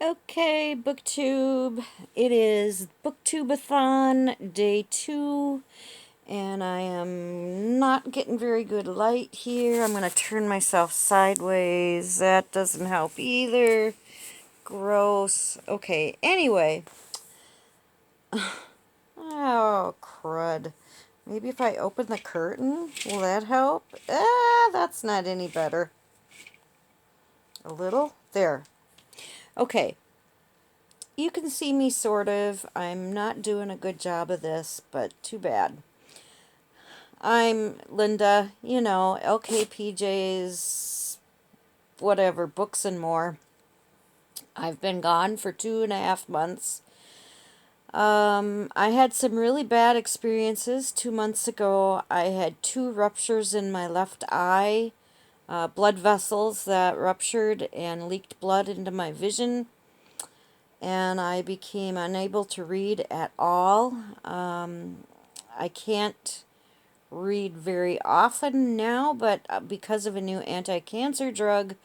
Okay, BookTube. It is BookTubeathon day 2, and I am not getting very good light here. I'm going to turn myself sideways. That doesn't help either. Gross. Okay, anyway. Oh, crud. Maybe if I open the curtain, will that help? That's not any better. A little? There. Okay. You can see me sort of. I'm not doing a good job of this, but too bad. I'm Linda, LKPJ's, whatever, books and more. I've been gone for 2.5 months. I had some really bad experiences 2 months ago. I had 2 ruptures in my left eye, blood vessels that ruptured and leaked blood into my vision, and I became unable to read at all. I can't read very often now, but because of a new anti-cancer drug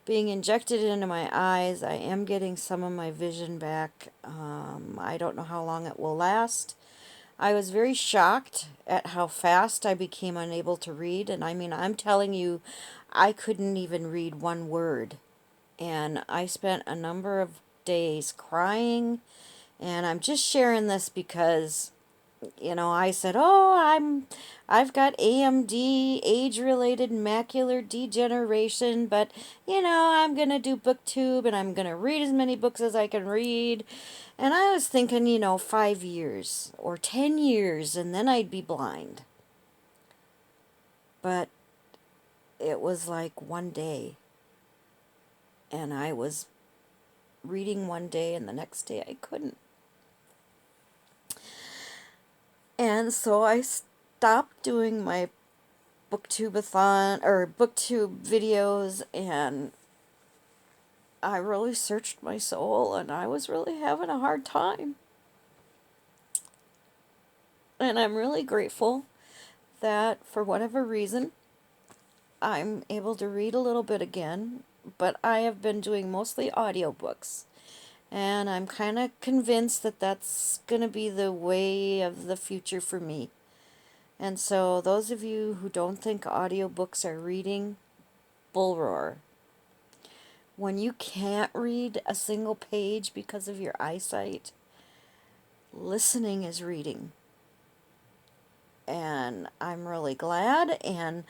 being injected into my eyes, I am getting some of my vision back. I don't know how long it will last. I was very shocked at how fast I became unable to read, and I mean, I'm telling you, I couldn't even read one word. And I spent a number of days crying, and I'm just sharing this because I said, "Oh, I've got AMD, age-related macular degeneration, but I'm going to do BookTube and I'm going to read as many books as I can read." And I was thinking, 5 years or 10 years and then I'd be blind. But it was like one day, and I was reading one day and the next day I couldn't. And so I stopped doing my BookTubeathon or BookTube videos, and I really searched my soul, and I was really having a hard time. And I'm really grateful that for whatever reason I'm able to read a little bit again, but I have been doing mostly audiobooks. And I'm kind of convinced that that's going to be the way of the future for me. And so those of you who don't think audiobooks are reading, bull roar. When you can't read a single page because of your eyesight, listening is reading. And I'm really glad. And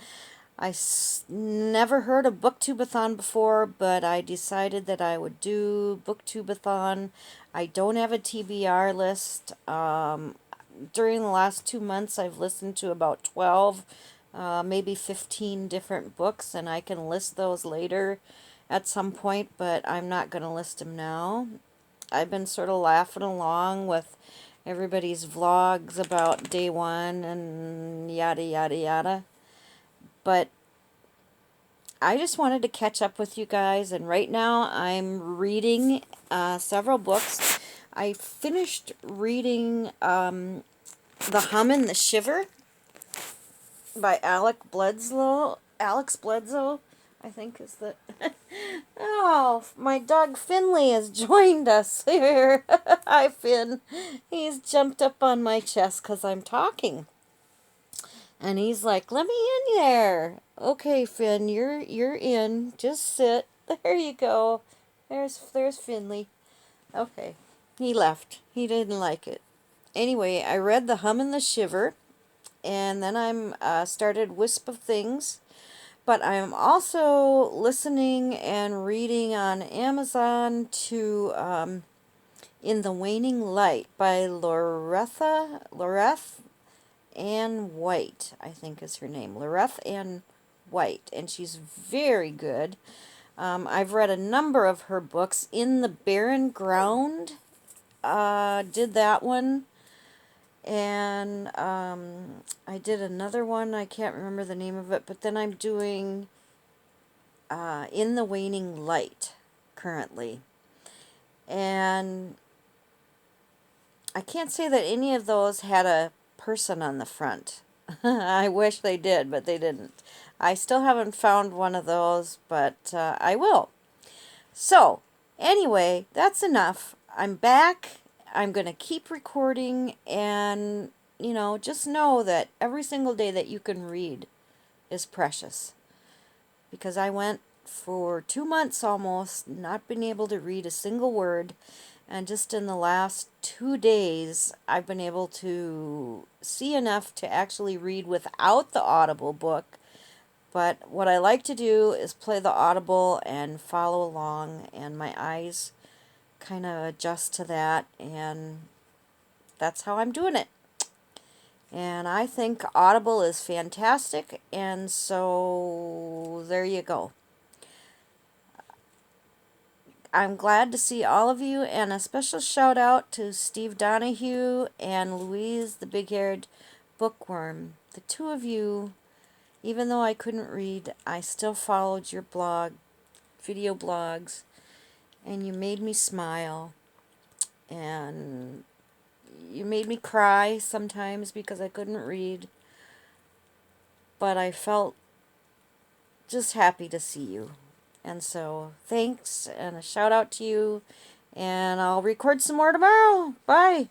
never heard of BookTubeathon before, but I decided that I would do BookTubeathon. I don't have a TBR list. During the last 2 months, I've listened to about 12, maybe 15 different books, and I can list those later at some point, but I'm not going to list them now. I've been sort of laughing along with everybody's vlogs about day one and yada yada yada. But I just wanted to catch up with you guys, and right now I'm reading several books. I finished reading The Hum and the Shiver by Alex Bledsoe, I think is the... Oh, my dog Finley has joined us here. Hi, Finn. He's jumped up on my chest because I'm talking. And he's like, "Let me in there." Okay, Finn, you're in. Just sit. There you go. There's Finley. Okay. He left. He didn't like it. Anyway, I read The Hum and the Shiver, and then I'm started Wisp of Things. But I'm also listening and reading on Amazon to In the Waning Light by Loreth Ann White, I think is her name. Loreth Ann White, and she's very good. I've read a number of her books. In the Barren Ground, did that one. And I did another one, I can't remember the name of it, but then I'm doing In the Waning Light currently. And I can't say that any of those had a person on the front. I wish they did, but they didn't. I still haven't found one of those, but I will. So, Anyway, that's enough. I'm back. I'm going to keep recording, and, just know that every single day that you can read is precious. Because I went for 2 months almost, not being able to read a single word. And just in the last 2 days, I've been able to see enough to actually read without the Audible book. But what I like to do is play the Audible and follow along, and my eyes kind of adjust to that, and that's how I'm doing it. And I think Audible is fantastic, and so there you go. I'm glad to see all of you, and a special shout out to Steve Donahue and Louise, the big haired bookworm. The two of you, even though I couldn't read, I still followed your video blogs, and you made me smile, and you made me cry sometimes because I couldn't read, but I felt just happy to see you. And so, thanks, and a shout out to you, and I'll record some more tomorrow. Bye.